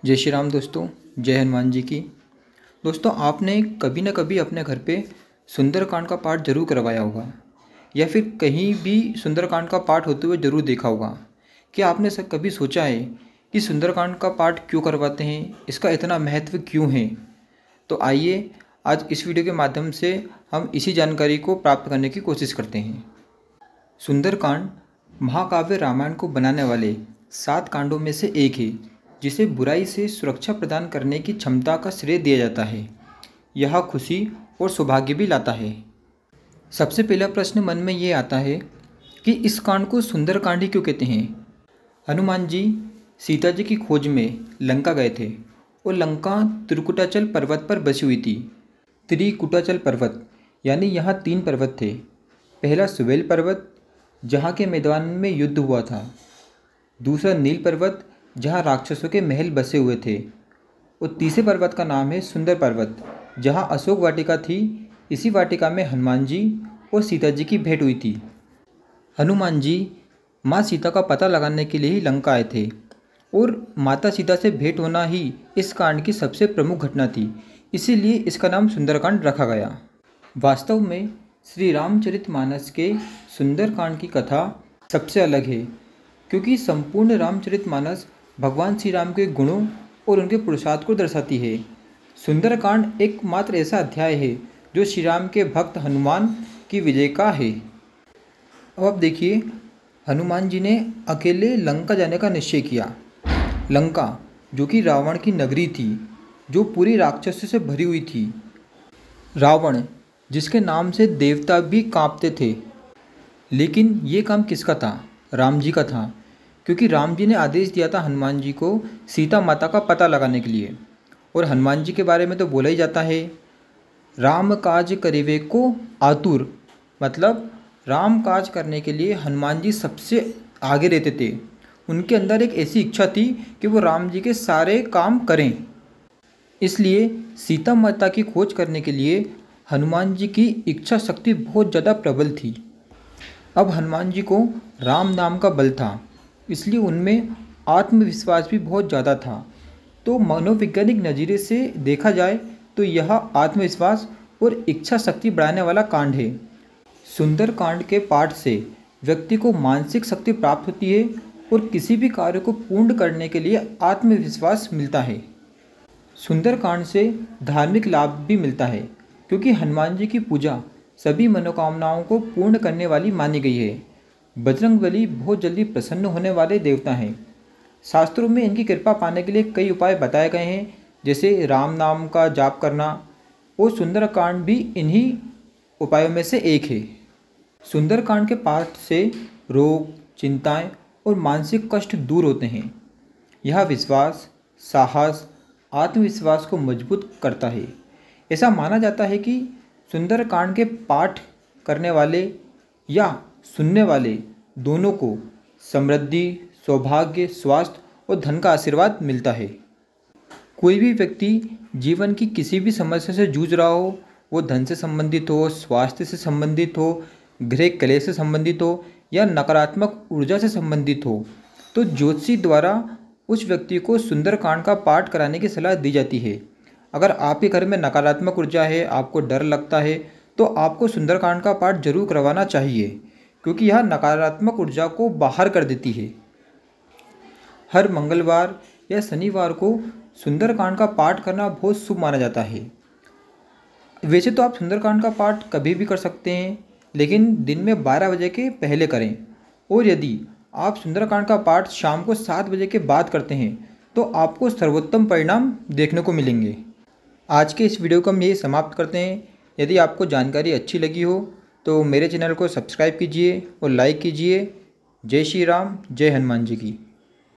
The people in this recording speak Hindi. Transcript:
जय श्री राम दोस्तों। जय हनुमान जी की। दोस्तों, आपने कभी ना कभी अपने घर पे सुंदरकांड का पाठ जरूर करवाया होगा या फिर कहीं भी सुंदरकांड का पाठ होते हुए जरूर देखा होगा। क्या आपने कभी सोचा है कि सुंदरकांड का पाठ क्यों करवाते हैं, इसका इतना महत्व क्यों है? तो आइए आज इस वीडियो के माध्यम से हम इसी जानकारी को प्राप्त करने की कोशिश करते हैं। सुंदरकांड महाकाव्य रामायण को बनाने वाले 7 कांडों में से एक है, जिसे बुराई से सुरक्षा प्रदान करने की क्षमता का श्रेय दिया जाता है। यह खुशी और सौभाग्य भी लाता है। सबसे पहला प्रश्न मन में ये आता है कि इस कांड को सुंदरकांड ही क्यों कहते हैं। हनुमान जी सीता जी की खोज में लंका गए थे और लंका त्रिकुटाचल पर्वत पर बसी हुई थी। त्रिकुटाचल पर्वत यानी यहाँ 3 पर्वत थे। पहला सुवेल पर्वत, जहाँ के मैदान में युद्ध हुआ था। दूसरा नील पर्वत, जहाँ राक्षसों के महल बसे हुए थे। और तीसरे पर्वत का नाम है सुंदर पर्वत, जहाँ अशोक वाटिका थी। इसी वाटिका में हनुमान जी और सीता जी की भेंट हुई थी। हनुमान जी माँ सीता का पता लगाने के लिए ही लंका आए थे और माता सीता से भेंट होना ही इस कांड की सबसे प्रमुख घटना थी। इसीलिए इसका नाम सुंदरकांड रखा गया। वास्तव में श्री रामचरितमानस के सुंदरकांड की कथा सबसे अलग है, क्योंकि संपूर्ण रामचरितमानस भगवान श्री राम के गुणों और उनके पुरुषार्थ को दर्शाती है। सुंदरकांड एकमात्र ऐसा अध्याय है जो श्री राम के भक्त हनुमान की विजय का है। अब आप देखिए, हनुमान जी ने अकेले लंका जाने का निश्चय किया। लंका जो कि रावण की नगरी थी, जो पूरी राक्षसों से भरी हुई थी। रावण जिसके नाम से देवता भी कांपते थे। लेकिन ये काम किसका था? राम जी का था, क्योंकि राम जी ने आदेश दिया था हनुमान जी को सीता माता का पता लगाने के लिए। और हनुमान जी के बारे में तो बोला ही जाता है, राम काज करिवे को आतुर, मतलब राम काज करने के लिए हनुमान जी सबसे आगे रहते थे। उनके अंदर एक ऐसी इच्छा थी कि वो राम जी के सारे काम करें। इसलिए सीता माता की खोज करने के लिए हनुमान जी की इच्छा शक्ति बहुत ज़्यादा प्रबल थी। अब हनुमान जी को राम नाम का बल था, इसलिए उनमें आत्मविश्वास भी बहुत ज़्यादा था। तो मनोवैज्ञानिक नज़रिए से देखा जाए तो यह आत्मविश्वास और इच्छा शक्ति बढ़ाने वाला कांड है। सुंदरकांड के पाठ से व्यक्ति को मानसिक शक्ति प्राप्त होती है और किसी भी कार्य को पूर्ण करने के लिए आत्मविश्वास मिलता है। सुंदरकांड से धार्मिक लाभ भी मिलता है, क्योंकि हनुमान जी की पूजा सभी मनोकामनाओं को पूर्ण करने वाली मानी गई है। बजरंगबली बहुत जल्दी प्रसन्न होने वाले देवता हैं। शास्त्रों में इनकी कृपा पाने के लिए कई उपाय बताए गए हैं, जैसे राम नाम का जाप करना, और सुंदरकांड भी इन्हीं उपायों में से एक है। सुंदरकांड के पाठ से रोग, चिंताएं और मानसिक कष्ट दूर होते हैं। यह विश्वास, साहस, आत्मविश्वास को मजबूत करता है। ऐसा माना जाता है कि सुंदरकांड के पाठ करने वाले या सुनने वाले दोनों को समृद्धि, सौभाग्य, स्वास्थ्य और धन का आशीर्वाद मिलता है। कोई भी व्यक्ति जीवन की किसी भी समस्या से जूझ रहा हो, वो धन से संबंधित हो, स्वास्थ्य से संबंधित हो, गृह कलेश से संबंधित हो या नकारात्मक ऊर्जा से संबंधित हो, तो ज्योतिषी द्वारा उस व्यक्ति को सुंदरकांड का पाठ कराने की सलाह दी जाती है। अगर आपके घर में नकारात्मक ऊर्जा है, आपको डर लगता है, तो आपको सुंदरकांड का पाठ जरूर करवाना चाहिए, क्योंकि यह नकारात्मक ऊर्जा को बाहर कर देती है। हर मंगलवार या शनिवार को सुंदरकांड का पाठ करना बहुत शुभ माना जाता है। वैसे तो आप सुंदरकांड का पाठ कभी भी कर सकते हैं, लेकिन दिन में 12 बजे के पहले करें। और यदि आप सुंदरकांड का पाठ शाम को 7 बजे के बाद करते हैं तो आपको सर्वोत्तम परिणाम देखने को मिलेंगे। आज के इस वीडियो को हम यही समाप्त करते हैं। यदि आपको जानकारी अच्छी लगी हो तो मेरे चैनल को सब्सक्राइब कीजिए और लाइक कीजिए। जय श्री राम, जय हनुमान जी की।